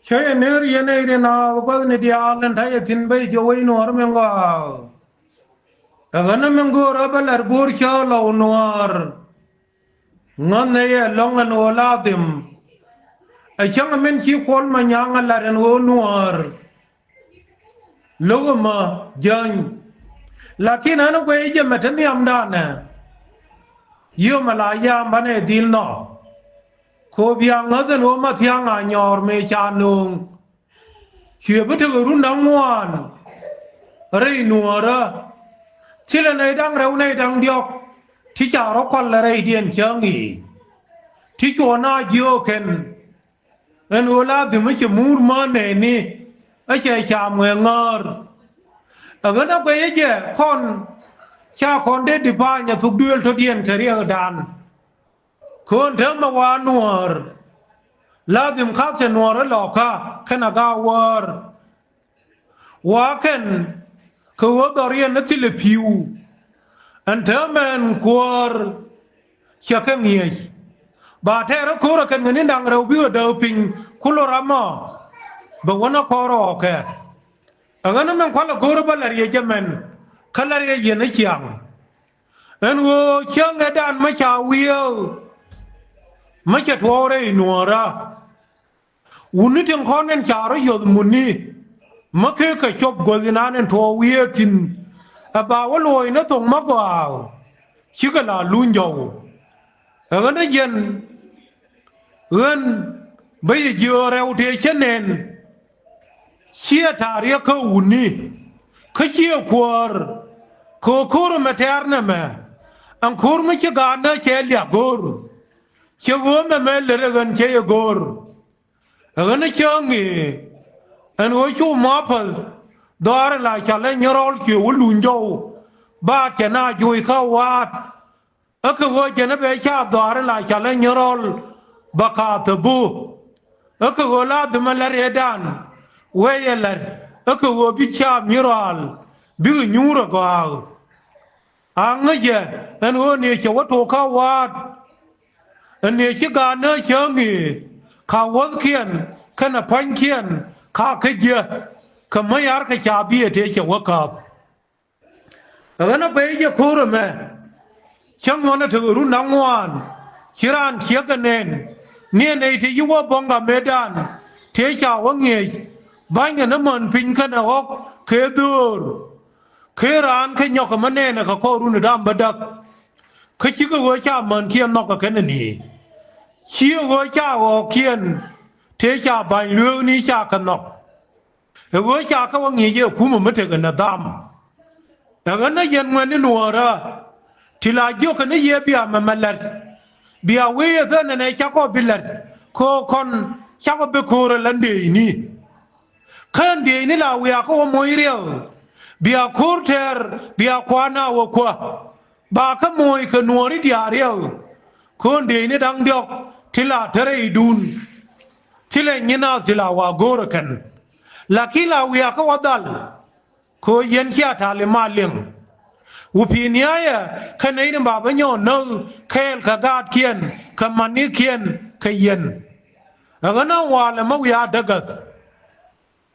Saya neri neri na apa ni dia alan thaya jinbai jawai nuar menga. Agana mengo rabalar bor shala nuar. Ngan ya longan oladim. Achang men chi kol manyanga laren o nuar. Logo ma jany. Lakin anu ko eje metani amdana. Yo malaya mbane dil no. Ko biang ngazen o ma thiang a nyor me chanung. Chia bete run dang muan. Rei nuara. Chila nei dang reu nei dang diok. Thi cha ro kwal la rei dien changi. Thi cho na jio ken. En ola de me che mur ma ne ni. A che cha mwe ngar. Agana ko eje kon cha kon de di pa nya thuk duel to dien kariya dan. Kon thang ma wa nuar. Lazim khak che nuar lo ka kana ga war. Wa ken ko dorian na tile piu. Antaman kwar cha ka ngiy. Ba the ra ko ra kan ngin dang ra bi do ping kulorama. Ba wana ko ro ke. Agana men kwala goro balar ye jamen. Kalar ye yen chiang. En wo chiang dan ma cha wiu. Ma cha thore nuara. Uni ting konen charo yod muni. Ma ke ka chop godinanen to wiu tin. Aba wo loy na tong ma gwa. Chikala lunjo. Agana yen. Bây giờ rêu thế chân nền. Chia thả ria cơ uni. Cơ chia quar. Cơ khور mà thèr nè mẹ. Ang khور mà chia gà nè chia lia gor. Chia gom mà mẹ lệ gần chia gor. Gần nè chia nghỉ. Anh ôi chú má phật. Đó là chia lệ nhờ rôl chia u lùn dâu. Ba chia na dùi khá vát. Ơ cơ gôi chia nè bè chạp đó là chia lệ nhờ rôl. Baka tabu. Aka gola de malaredan. Wayelar. Aka go bicha miral. Bigu nyura go. Angaje. An go ne che wato ka wat. An ne che ga na changi. Ka wad kien. Kana pan kien. Ka kaje. Ka mayar ka chabi te che wakap. Agana beje kuru me. Chang wana tu ru nangwan. Chiran chiakanen. Nia này thì yêu bonga medan thế chào ông nghề bánh cái nó mần pin cái nào hốc khé dur khé ran khé nhọc cái này là có run đam bật đắc khé chỉ có gọi cha mần kiên nọc cái này nè chỉ gọi cha họ kiên thế cha bài lương ní cha cái nọc gọi cha các ông nghề yêu cũng mà mất cái này đam cái này dân ngoài nó nua ra thì là yêu cái này yêu bia mà lật bia wei thân này chắc có bilet ko con chắc có bị cô lần đi ni khan đi ni là wei có mồi riêu bia kurter bia kwana wo kwa ba ka mồi ka nuori dia riêu kon đi ni dang diok thila thare dun thile nyina thila wa gor kan lakila wei ka wadal ko yen kya thale ma leng Upinia kanai na baba nyo no kel kagat kien kamani kien kayen agana wala mawya dagas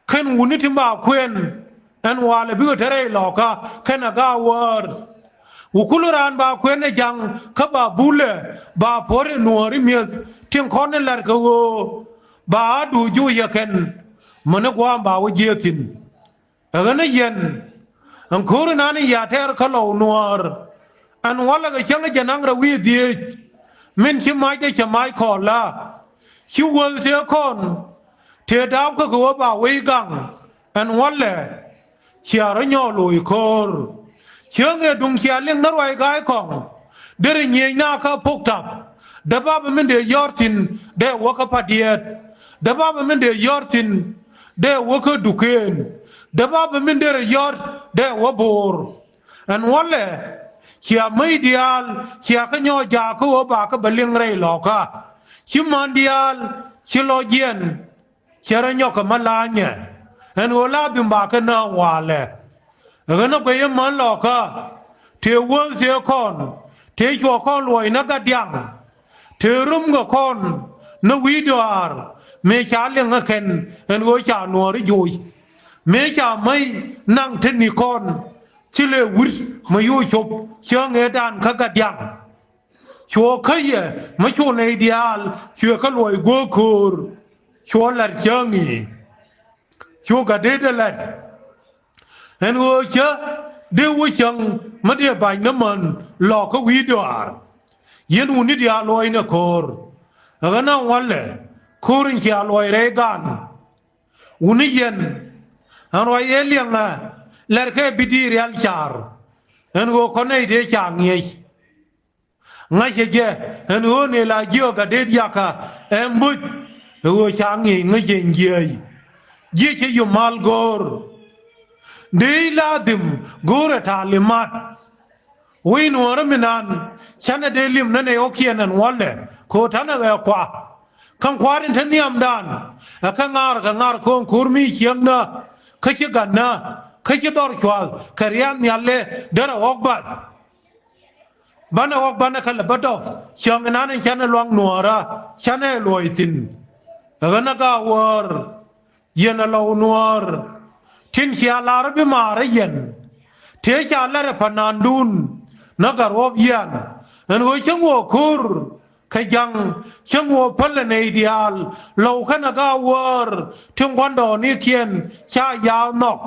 kan wuniti ma kwen an wala bi tere loka kan aga war ukuluran ba kwen e jang ka ba bule ba pore nuori mies tin konen lar ko ba du ju yaken managwa ba wajetin agana yen Ang khuru nani ya ter kalau nuar an wala ga changa janang ra wi di min chi mai de chamai khol la chi wol te kon te daw ka ko ba wi gang an wala chia ra nyo lui khor changa dung chia leng na roi gai kong dere nyi na ka phok tap da ba min de yortin de wa ka padiet da ba min de yortin de wa ka duken Daba min der yor de wabor an wale kia medial kia kanyo ja ko ba ka baling rei loka ki mondial ki logien kia ranyo ka malanya an wala dum ba ka na wale ngana ko yem man loka te wol te kon te cho kon loi na ga dyang te rum ga kon na widar เมชาเลี้ยงเข็นเห็นว่าชาหนัวริยุยเมชาไม่นั่งเทนนิคอนชิเลวุฒมาอยู่ชบเชื่อเงดานขกัดยังชัวขยมาชัวในเดียลชัวขลอยกัวคูรชัวหลัดเชื่องีชัวกระเด็ดหลัดเห็นว่าเชื่อเดี๋ยวเชื่อมาเดี๋ยวไปน้ำมันหลอกเขาวิดวาร์ยันวันนี้เดียลอยนะคอร์แล้วนั่งวันเลยคอร์นเขียลอยเรกันวันนี้ยันอันว่าเอเลียงนะเลิกให้บิดีเรียลชาร์อันว่าคนไหนเดียช่างยี่งั้นเจ้าอันว่าเนี่ยละเจ้าก็เดียกะเอ็มบุตรว่าช่างยี่งั้นเจ้ายี่เจ้าอยู่มาลกอร์เดี๋ยวลาดิมกอร์ท่าลิมัดวินวาร์มินันฉันเดลิมนั่นเองโอเคนั่นวันเลยโคท่านอะไรกว่าข้างขวานี่ท่านนิยมดานข้างงาร์คงคูร์มีเชียงนะขยิกันนะขยิดอร์ชวลขเรียนนี่อะไรเดาออกบัดบ้านออกบ้านขลับบัดอฟเชียงนั้นฉันลวงนัวระฉันลอยจินกันนักวอร์ยันลาวนัวร์ทิ้งเชียลาร์บิมาเรียนเที่ยชาลาร์พนันดุนนักรบยันอันว่าช่างวัวคูร์ขยังช่างวัวพันในเดียลเราขนักวอร์ถึงวันดอนี่เขียนชายาวนก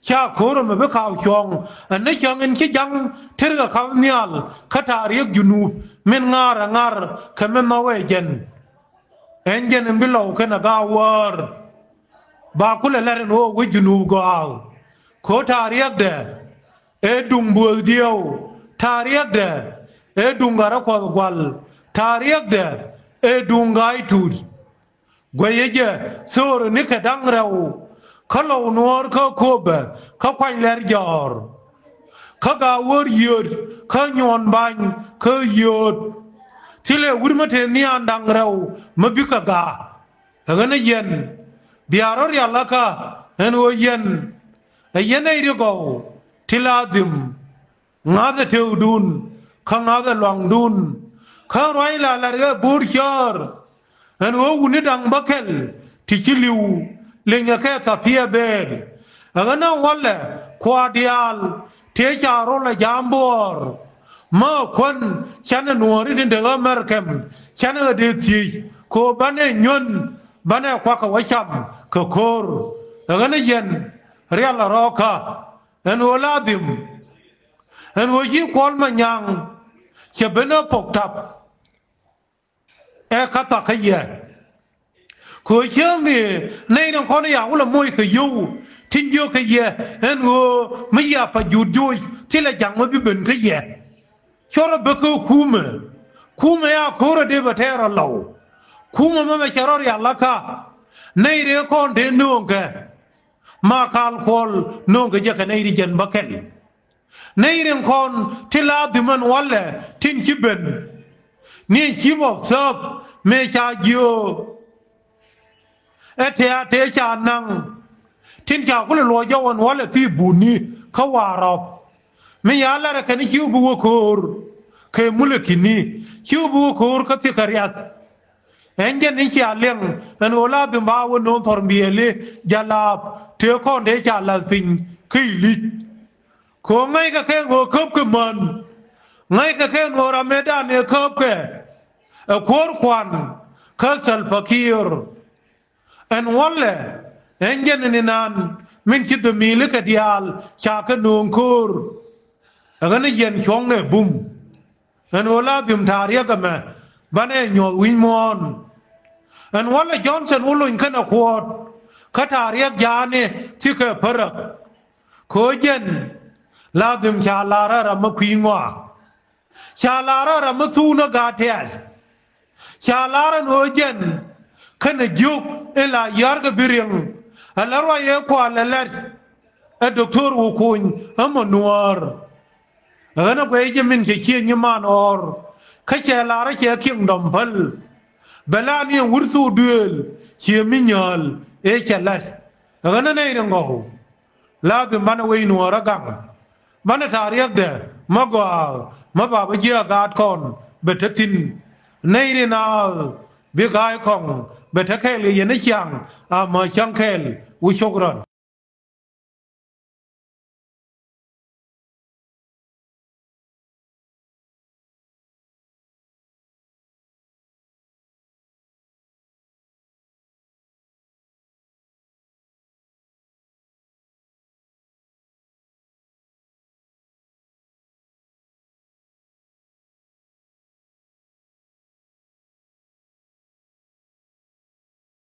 ชาคูร์มันเป็นข่าวช่องอันนี้ช่างเงินขยังเทระข่าวเนียลขัดเรียกยูนูเมนงาร์ขมันมาเวจันเอ็นจันเป็นเราขนักวอร์บาคุเลลาร์โนวิจูนูกเอาโคทาเรียกเดเอดุงบัวเดียวทาเรียกเดเอดุงการะควากวลทาเรียกเดเอดุงไกทูดกวยเจโซรนิกดังเราเขาเหล่านัวเขาโคบเขาควายเลร์ยอร์เขากาวร์ยืดเขาโยนบังเขายืดที่เลวร์มาเทนีอันดังเรามาบิกกาเงินเย็นเดียร์อยาลักะเห็นว่าเย็นไอ้เย็นไอ้เรื่องเขาที่ลาดิมงาจะเที่ยวดุนข้างงาจะหลวงดุนข้างไรล่ะล่ะก็บูร์ชาร์เห็นว่าวันนี้ดังบักเกลที่ชิลิวเลี้ยงแค่สัพยาเบลเงินนั่งวันละควาดิอัลเที่ยชาโรลยามบอร์มาคนฉันนัวรินเดอร์เมอร์เกมฉันเดือดจีโคบันเนยนบันเนควักไว้ช้ำก็โคร์เงินเย็นเรียลรอคาเห็นว่าลาดิมเห็นว่ายิ่งควอลมันยังเชื่อเป็นปกทับขัดตะขยี้คุยเชื่อมีในตรงคนอย่างว่าละมวยคือยูทิ้งยูขยี้เห็นว่าไม่อยากไปหยุดยุยที่ละอย่างไม่เป็นขยี้ชอบเบกคู่มืออยากคู่ระเดียบเทอร์เราคู่มือไม่ใช่รออย่างละค่ะในเรื่องคนเดินนุ่งแกมาคาลควอลนุ่งก็จะกันในดิจันบักเกลในเรื่องคนที่ลาดิมันวันละทิ้งชิบเป็นนี่ชิบอบซับเมชาจิโอเทชานังทิ้งชาวก็เลยรอยวันละที่บุญนี่เขาว่าเราไม่ยาละกันนี่ชิวบัวคูร์เคมุลกินีชิวบัวคูร์ก็ที่คาริยัสเอ็นเจนนี่ชาเลี้ยงอันโอลาดิมาวันโนทอร์มีเอลีจาลาบเทคอนเดชาลาสิงขี้ลิคงไงก็แค่หัวคบกับมันไงก็แค่หัวราเมดานเนี่ยคบแค่ขวดควันข้าสัลฟักีร์อันวันละเอ็นเจนนี่นานมินคิดมีเล็กเดียลชาคันนูงคูร์อันนี้เย็นช่องเนี่ยบุ้มอันโอลาดิมทารีกันมาบ้านเอ็นยอวินมอนอันวันละจอห์นสันวุลุนขันอควอดข้าทารีกยาเนี่ยที่เคยพระโคเจนลาดิมชาลาระรำมาคุยงัวชาลาระรำมาสู้นกาเทียชาลาระโนเจนขันยุกเอลายาร์กบิริงอัลลอฮ์เยกว่าละลัดด็อกเตอร์อุคุนอัมนัวร์อันนั้นไปจะมินเขียนยมันออร์ข้าชาลาระเขียนคิงดอมพัลเบลานี่วุฒิสูดลเขียนมิญาลเอชลัดอันนั้นไอ้เรื่องเขาลาดิมมันเอาไว้นัวรักังมันทารีกเดมากว่ามาบ่าวเจียกาดคอนเบตตินในเรื่องนาบิกายของ بتكيل ينشان ما شانكيل وشكرا